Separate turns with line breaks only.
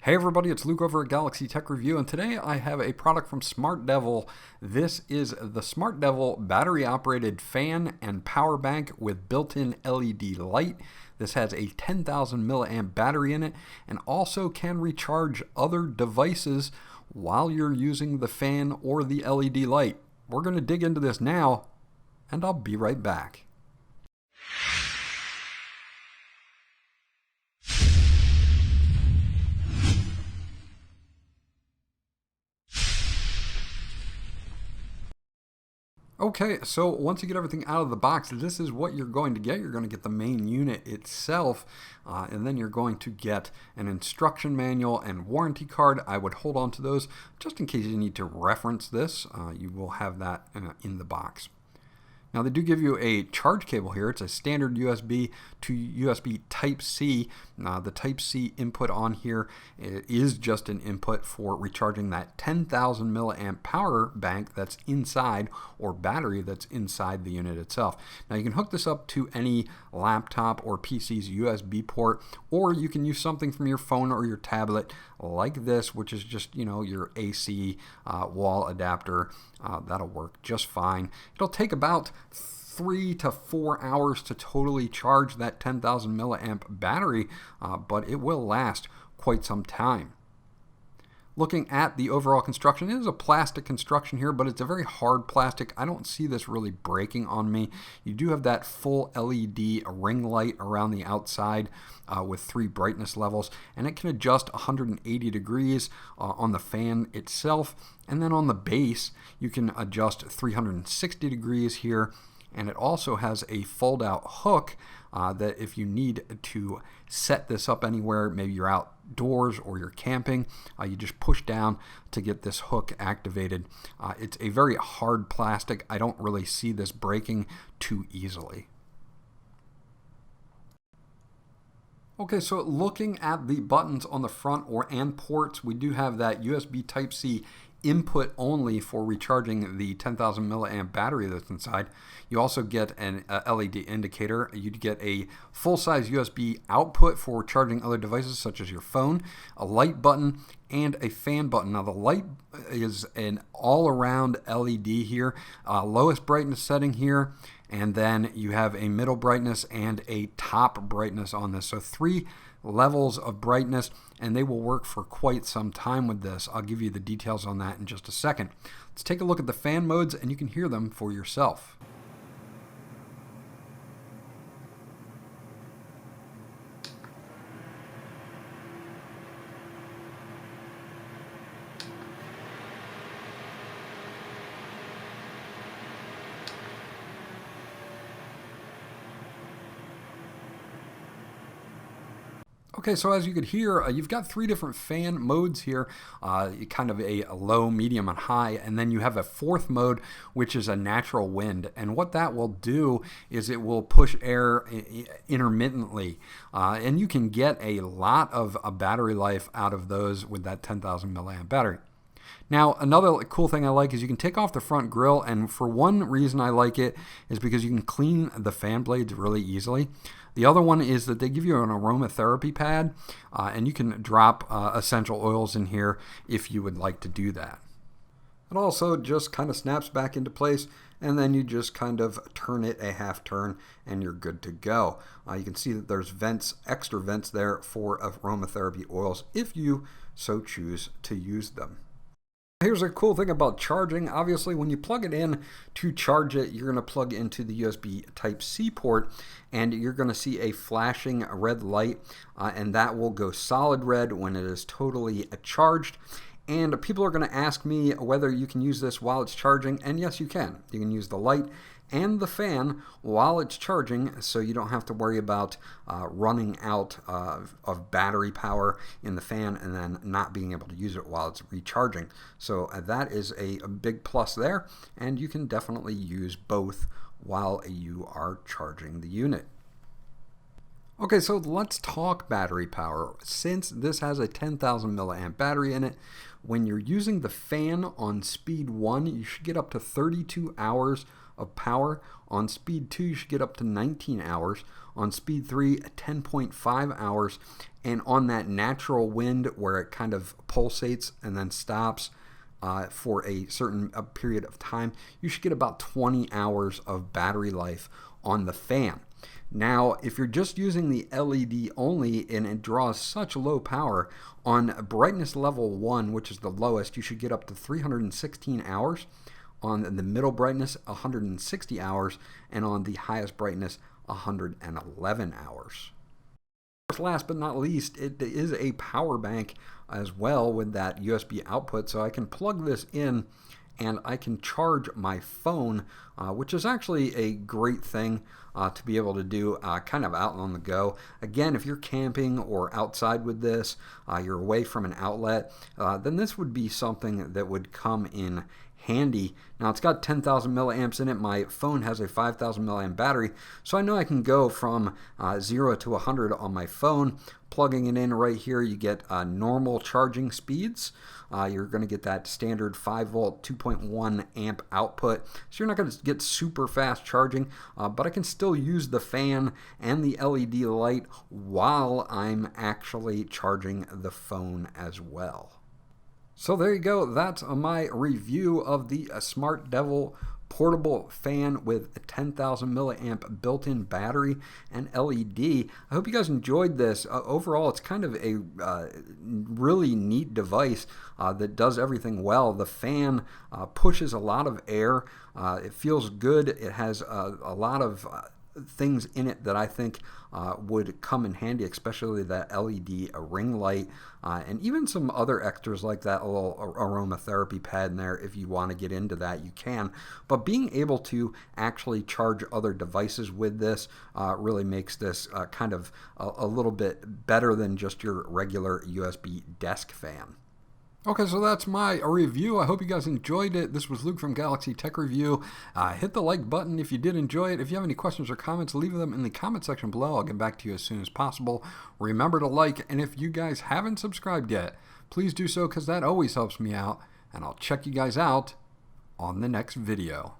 Hey everybody, it's Luke over at Galaxy Tech Review, and today I have a product from SmartDevil. This is the SmartDevil battery-operated fan and power bank with built-in LED light. This has a 10,000 milliamp battery in it and also can recharge other devices while you're using the fan or the LED light. We're going to dig into this now, and I'll be right back. Okay, so once you get everything out of the box, this is what you're going to get. You're going to get the main unit itself, and then you're going to get an instruction manual and warranty card. I would hold on to those just in case you need to reference this. You will have that in the box. Now they do give you a charge cable here. It's a standard USB to USB Type-C. The Type-C input on here is just an input for recharging that 10,000 milliamp power bank that's inside, or battery that's inside the unit itself. Now you can hook this up to any laptop or PC's USB port, or you can use something from your phone or your tablet like this, which is just, your AC wall adapter. That'll work just fine. It'll take about 3 to 4 hours to totally charge that 10,000 milliamp battery, but it will last quite some time. Looking at the overall construction, it is a plastic construction here, but it's a very hard plastic. I don't see this really breaking on me. You do have that full LED ring light around the outside with 3 brightness levels, and it can adjust 180 degrees on the fan itself. And then on the base, you can adjust 360 degrees here. And it also has a fold-out hook that if you need to set this up anywhere, maybe you're outdoors or you're camping, you just push down to get this hook activated. It's a very hard plastic. I don't really see this breaking too easily. Okay, so looking at the buttons on the front and ports, we do have that USB Type-C input only for recharging the 10,000 milliamp battery that's inside. You also get an LED indicator. You'd get a full-size USB output for charging other devices such as your phone, a light button, and a fan button. Now the light is an all-around LED here, lowest brightness setting here, and then you have a middle brightness and a top brightness on this. So 3 levels of brightness, and they will work for quite some time with this. I'll give you the details on that in just a second. Let's take a look at the fan modes, and you can hear them for yourself. Okay, so as you could hear, you've got 3 different fan modes here, kind of a low, medium, and high, and then you have a 4th mode, which is a natural wind. And what that will do is it will push air intermittently, and you can get a lot of battery life out of those with that 10,000 milliamp battery. Now, another cool thing I like is you can take off the front grill, and for one reason I like it is because you can clean the fan blades really easily. The other one is that they give you an aromatherapy pad, and you can drop essential oils in here if you would like to do that. It also just kind of snaps back into place, and then you just kind of turn it a half turn and you're good to go. You can see that there's vents, extra vents there for aromatherapy oils if you so choose to use them. Here's a cool thing about charging. Obviously, when you plug it in to charge it, you're going to plug into the USB Type-C port, and you're going to see a flashing red light, and that will go solid red when it is totally charged. And people are going to ask me whether you can use this while it's charging, and yes, you can. You can use the light and the fan while it's charging, so you don't have to worry about running out of battery power in the fan and then not being able to use it while it's recharging. So that is a big plus there, and you can definitely use both while you are charging the unit. Okay, so let's talk battery power. Since this has a 10,000 milliamp battery in it, when you're using the fan on speed 1, you should get up to 32 hours of power. On speed 2, you should get up to 19 hours. On speed 3, 10.5 hours. And on that natural wind where it kind of pulsates and then stops for a certain period of time, you should get about 20 hours of battery life on the fan. Now, if you're just using the LED only and it draws such low power, on brightness level 1, which is the lowest, you should get up to 316 hours. On the middle brightness, 160 hours, and on the highest brightness, 111 hours. Last but not least, it is a power bank as well with that USB output, so I can plug this in and I can charge my phone, which is actually a great thing to be able to do kind of out on the go. Again, if you're camping or outside with this, you're away from an outlet, then this would be something that would come in handy. Now it's got 10,000 milliamps in it. My phone has a 5,000 milliamp battery, so I know I can go from 0 to 100 on my phone. Plugging it in right here, you get normal charging speeds. You're going to get that standard 5 volt 2.1 amp output, so you're not going to get super fast charging, but I can still use the fan and the LED light while I'm actually charging the phone as well. So there you go. That's my review of the SmartDevil portable fan with a 10,000 milliamp built-in battery and LED. I hope you guys enjoyed this. Overall, it's kind of a really neat device that does everything well. The fan pushes a lot of air. It feels good. It has a lot of things in it that I think would come in handy, especially that LED ring light, and even some other extras like that little aromatherapy pad in there. If you want to get into that, you can. But being able to actually charge other devices with this really makes this kind of a little bit better than just your regular USB desk fan. Okay, so that's my review. I hope you guys enjoyed it. This was Luke from Galaxy Tech Review. Hit the like button if you did enjoy it. If you have any questions or comments, leave them in the comment section below. I'll get back to you as soon as possible. Remember to like, and if you guys haven't subscribed yet, please do so because that always helps me out. And I'll check you guys out on the next video.